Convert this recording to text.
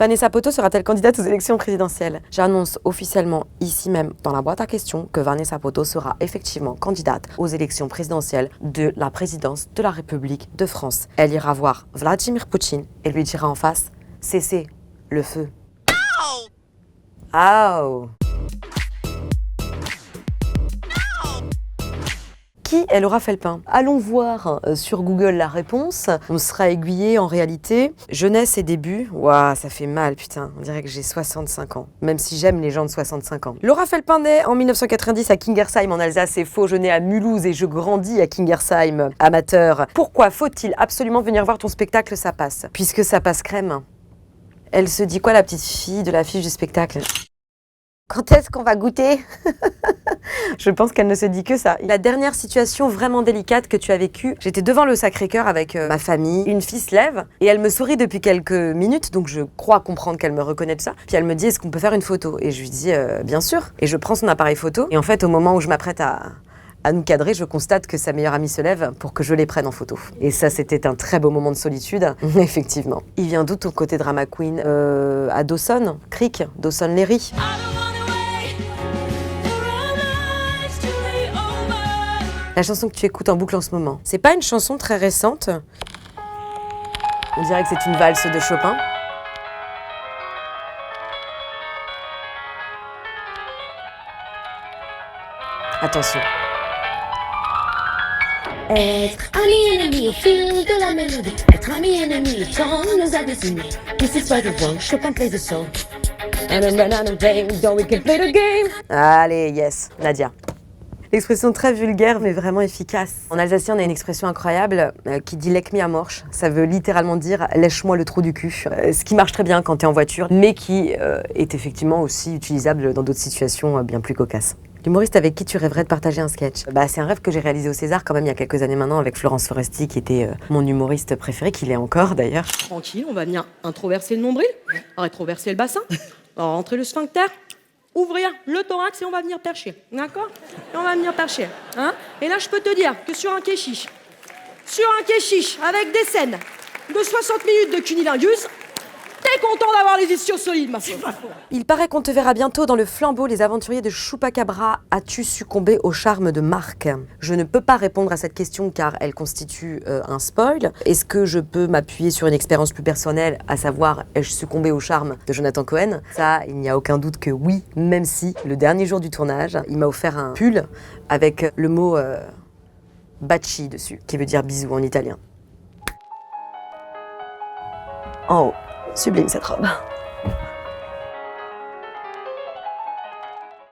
Vanessa Poto sera-t-elle candidate aux élections présidentielles? J'annonce officiellement ici même dans la boîte à questions que Vanessa Poto sera effectivement candidate aux élections présidentielles de la présidence de la République de France. Elle ira voir Vladimir Poutine et lui dira en face « Cessez le feu ». Aouh. Qui est Laura Felpin? Allons voir sur Google la réponse. On sera aiguillé en réalité. Jeunesse et début. Waouh, ça fait mal, putain. On dirait que j'ai 65 ans. Même si j'aime les gens de 65 ans. Laura Felpin naît en 1990 à Kingersheim en Alsace. C'est faux, je nais à Mulhouse et je grandis à Kingersheim, amateur. Pourquoi faut-il absolument venir voir ton spectacle Ça passe? Puisque ça passe crème. Elle se dit quoi la petite fille de l'affiche du spectacle? Quand est-ce qu'on va goûter? Je pense qu'elle ne se dit que ça. La dernière situation vraiment délicate que tu as vécue, j'étais devant le Sacré-Cœur avec ma famille. Une fille se lève et elle me sourit depuis quelques minutes, donc je crois comprendre qu'elle me reconnaît de ça. Puis elle me dit, est-ce qu'on peut faire une photo? Et je lui dis, bien sûr. Et je prends son appareil photo. Et en fait, au moment où je m'apprête à nous cadrer, je constate que sa meilleure amie se lève pour que je les prenne en photo. Et ça, c'était un très beau moment de solitude, effectivement. Il vient d'où ton côté drama queen? À Dawson Creek, Dawson Leary. La chanson que tu écoutes en boucle en ce moment, c'est pas une chanson très récente. On dirait que c'est une valse de Chopin. Attention. Être ami ennemi au fil de la mélodie. Être ami ennemi, le temps nous a désunis. This is why the one Chopin plays the song. And I'm playing, so we can play the game. Allez, yes, Nadia. Expression très vulgaire mais vraiment efficace. En alsacien, on a une expression incroyable qui dit « leck mi à morche ». Ça veut littéralement dire « lèche-moi le trou du cul ». Ce qui marche très bien quand t'es en voiture, mais qui est effectivement aussi utilisable dans d'autres situations bien plus cocasses. L'humoriste avec qui tu rêverais de partager un sketch? C'est un rêve que j'ai réalisé au César quand même il y a quelques années maintenant avec Florence Foresti qui était mon humoriste préféré, qui l'est encore d'ailleurs. Tranquille, on va venir introverser le nombril, rétroverser le bassin, rentrer le sphincter, ouvrir le thorax et on va venir percher, d'accord? Et on va venir percher, hein? Et là, je peux te dire que sur un kéchiche, avec des scènes de 60 minutes de cunilingus, t'es content d'avoir les ischios solides, ma fille. Il paraît qu'on te verra bientôt dans le flambeau Les Aventuriers de Chupacabra. As-tu succombé au charme de Marc? Je ne peux pas répondre à cette question car elle constitue un spoil. Est-ce que je peux m'appuyer sur une expérience plus personnelle, à savoir ai-je succombé au charme de Jonathan Cohen? Ça, il n'y a aucun doute que oui, même si le dernier jour du tournage, il m'a offert un pull avec le mot baci dessus, qui veut dire bisou en italien. Oh, sublime cette robe.